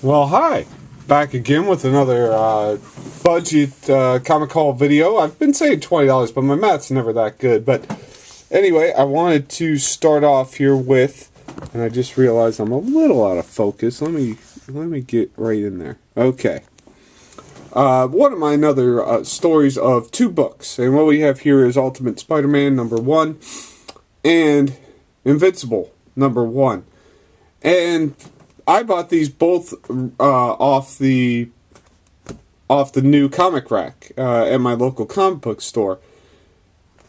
Well, hi. Back again with another budget comic haul video. I've been saying $20, but my math's never that good. But anyway, I wanted to start off here with, and I just realized I'm a little out of focus. Let me get right in there. Okay. One of my other stories of two books. And what we have here is Ultimate Spider-Man #1 and Invincible #1. And I bought these both off the new comic rack at my local comic book store.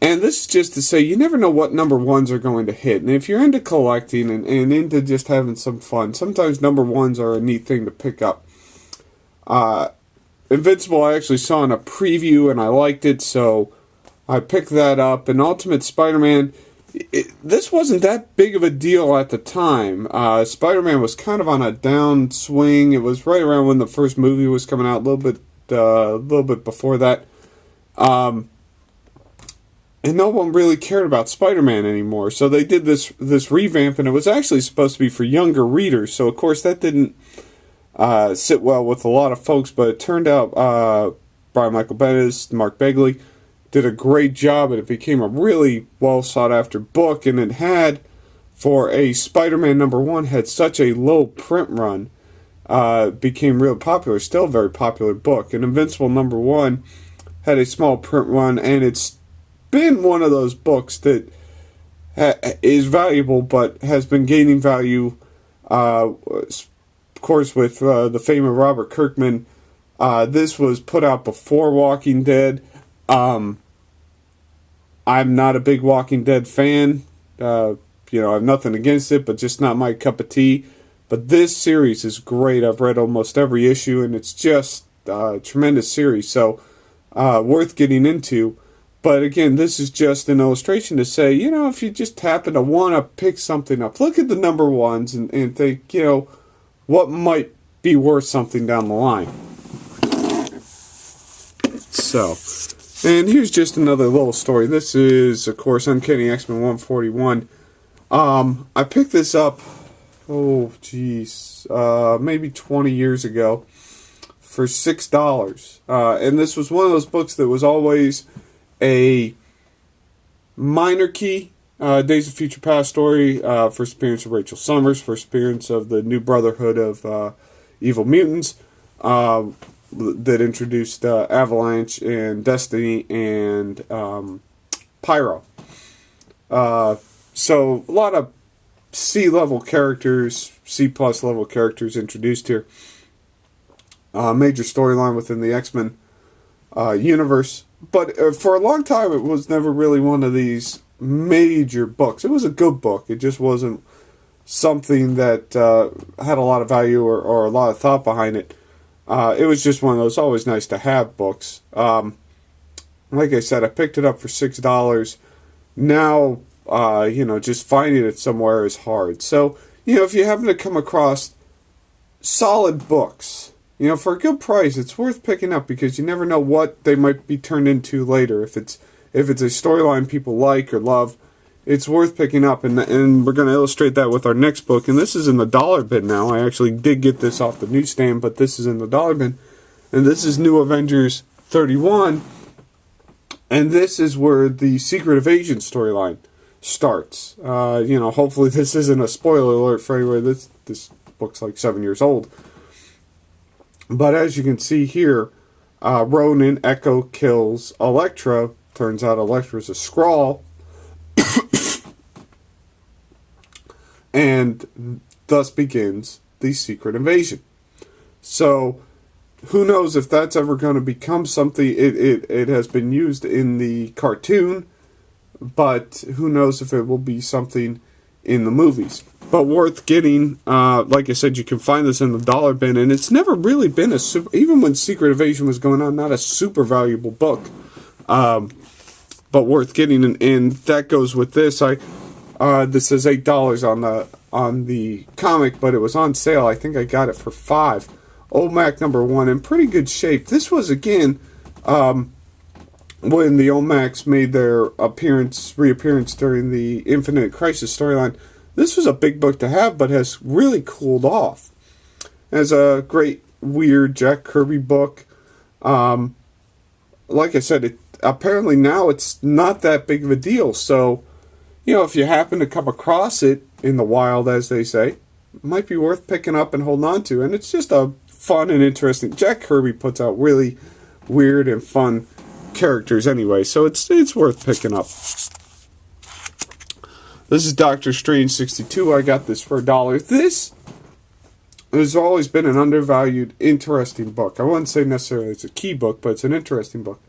And this is just to say, you never know what #1s are going to hit. And if you're into collecting and into just having some fun, sometimes #1s are a neat thing to pick up. Invincible I actually saw in a preview and I liked it, so I picked that up. And Ultimate Spider-Man, this wasn't that big of a deal at the time. Spider-Man was kind of on a downswing. It was right around when the first movie was coming out, a little bit before that. And no one really cared about Spider-Man anymore. So they did this revamp, and it was actually supposed to be for younger readers. So of course that didn't sit well with a lot of folks. But it turned out Brian Michael Bendis, Mark Bagley did a great job, and it became a really well sought after book. And it had, for a Spider-Man #1, had such a low print run, became real popular. Still a very popular book. And Invincible #1 had a small print run, and it's been one of those books that is valuable, but has been gaining value, of course, with the fame of Robert Kirkman. This was put out before Walking Dead. I'm not a big Walking Dead fan. I have nothing against it, but just not my cup of tea. But this series is great. I've read almost every issue, and it's just a tremendous series. So, worth getting into. But again, this is just an illustration to say, if you just happen to want to pick something up, look at the #1s and think, what might be worth something down the line. So, and here's just another little story. This is, of course, Uncanny X-Men 141. I picked this up, maybe 20 years ago for $6. And this was one of those books that was always a minor key. Days of Future Past story, first appearance of Rachel Summers, first appearance of the new Brotherhood of Evil Mutants, that introduced Avalanche and Destiny and Pyro. So a lot of C-level characters, C-plus level characters introduced here. Major storyline within the X-Men universe. But for a long time, it was never really one of these major books. It was a good book. It just wasn't something that had a lot of value or a lot of thought behind it. It was just one of those always nice to have books. Like I said, I picked it up for $6. Now, just finding it somewhere is hard. So, if you happen to come across solid books, for a good price, it's worth picking up because you never know what they might be turned into later. If it's a storyline people like or love, it's worth picking up. And we're going to illustrate that with our next book. And this is in the dollar bin now. I actually did get this off the newsstand, but this is in the dollar bin. And this is New Avengers 31. And this is where the Secret Invasion storyline starts. Hopefully this isn't a spoiler alert for anywhere. This book's like 7 years old. But as you can see here, Ronan Echo kills Elektra. Turns out Elektra's a Skrull. And thus begins the Secret Invasion. So, who knows if that's ever going to become something. It has been used in the cartoon, but who knows if it will be something in the movies. But worth getting. Like I said, you can find this in the dollar bin, and it's never really been a super, even when Secret Invasion was going on, not a super valuable book. But worth getting, and that goes with this. This says $8 on the comic, but it was on sale. I think I got it for $5. OMAC #1 in pretty good shape. This was again when the OMACs made their reappearance during the Infinite Crisis storyline. This was a big book to have, but has really cooled off. It's a great, weird Jack Kirby book. Like I said, apparently now it's not that big of a deal. So, if you happen to come across it in the wild, as they say, it might be worth picking up and holding on to. And it's just a fun and interesting. Jack Kirby puts out really weird and fun characters anyway, so it's worth picking up. This is Doctor Strange 62. I got this for $1. This has always been an undervalued, interesting book. I wouldn't say necessarily it's a key book, but it's an interesting book.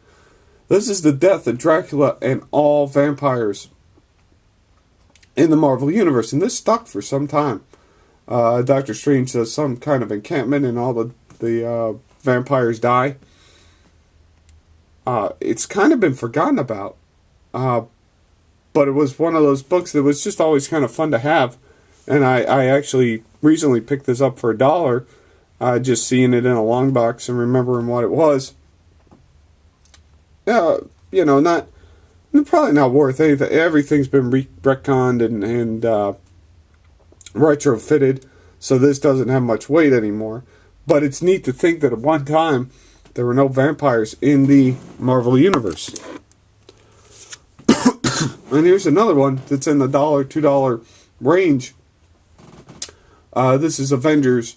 This is the death of Dracula and all vampires in the Marvel Universe, and this stuck for some time. Doctor Strange does some kind of encampment, and all the vampires die. It's kind of been forgotten about, but it was one of those books that was just always kind of fun to have, and I actually recently picked this up for $1, just seeing it in a long box and remembering what it was. Not probably not worth anything. Everything's been retconned and retrofitted, so this doesn't have much weight anymore. But it's neat to think that at one time there were no vampires in the Marvel Universe. And here's another one that's in the $1, $2 range. This is Avengers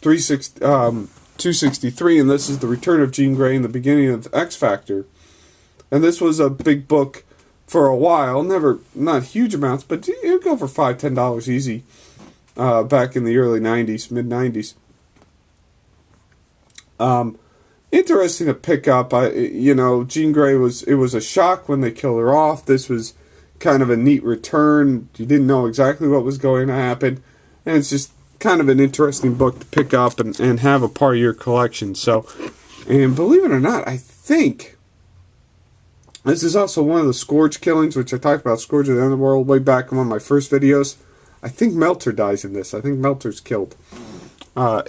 263, and this is the return of Jean Grey and the beginning of X Factor. And this was a big book for a while, not huge amounts, but it'd go for $5, $10 easy back in the early 90s, mid 90s. Interesting to pick up. Jean Grey was a shock when they killed her off. This was kind of a neat return. You didn't know exactly what was going to happen, and it's just kind of an interesting book to pick up and have a part of your collection. So, and believe it or not, I think this is also one of the Scourge killings, which I talked about Scourge of the Underworld way back in one of my first videos. I think Melter dies in this. I think Melter's killed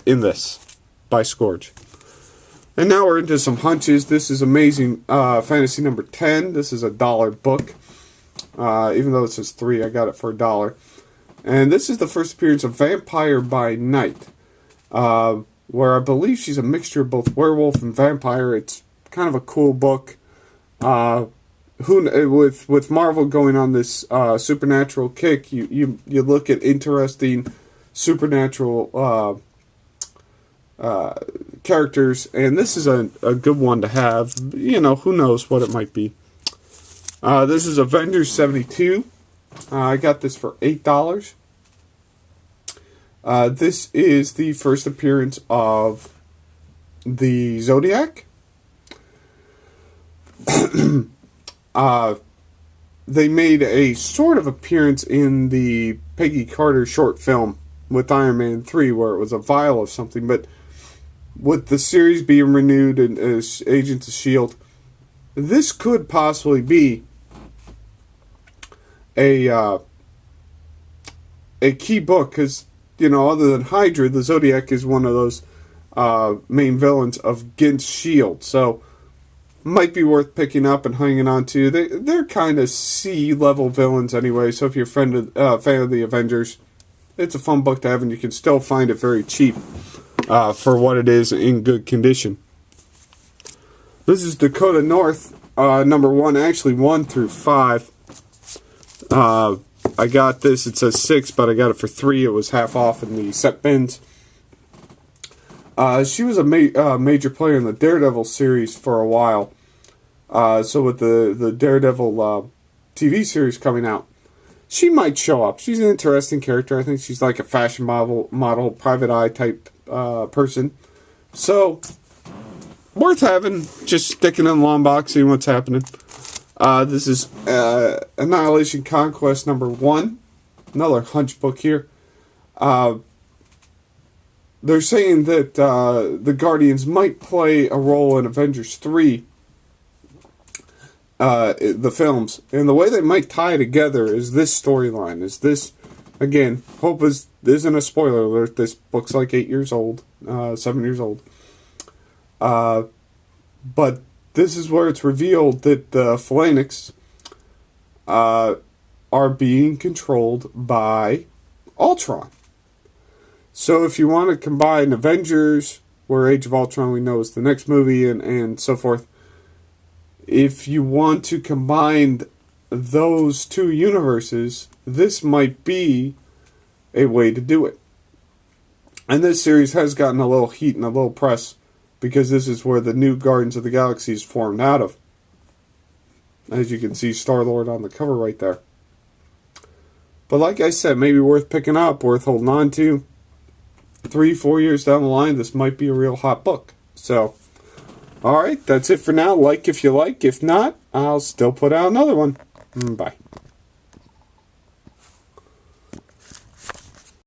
in this by Scourge. And now we're into some hunches. This is Amazing Fantasy number 10. This is a $1 book. Even though it says 3, I got it for $1. And this is the first appearance of Vampire by Night, where I believe she's a mixture of both werewolf and vampire. It's kind of a cool book. With Marvel going on this supernatural kick, you look at interesting supernatural characters, and this is a good one to have. Who knows what it might be. This is Avengers 72. I got this for $8. This is the first appearance of the Zodiac. They made a sort of appearance in the Peggy Carter short film with Iron Man 3, where it was a vial of something, but with the series being renewed and as Agents of S.H.I.E.L.D., this could possibly be a key book, because, other than Hydra, the Zodiac is one of those main villains against S.H.I.E.L.D., so might be worth picking up and hanging on to. They're kind of C-level villains anyway, so if you're a fan of the Avengers, it's a fun book to have, and you can still find it very cheap for what it is in good condition. This is Dakota North, number 1, actually 1 through 5. I got this, it says 6, but I got it for 3. It was half off in the set bins. She was a major player in the Daredevil series for a while. So with the Daredevil TV series coming out, she might show up. She's an interesting character. I think she's like a fashion model, private eye type person. So, worth having, just sticking in the long box, seeing what's happening. This is Annihilation Conquest number 1. Another hunch book here. They're saying that the Guardians might play a role in Avengers 3, the films. And the way they might tie together is this storyline. Is this, again, hope isn't a spoiler alert. This book's like 8 years old, 7 years old. But this is where it's revealed that the Phalanx are being controlled by Ultron. So if you want to combine Avengers, where Age of Ultron we know is the next movie, and so forth, if you want to combine those two universes, this might be a way to do it. And this series has gotten a little heat and a little press because this is where the new Guardians of the Galaxy is formed out of. As you can see, Star-Lord on the cover right there. But like I said, maybe worth picking up, worth holding on to. 3-4 years down the line, this might be a real hot book. So, alright, that's it for now. Like if you like. If not, I'll still put out another one. Bye.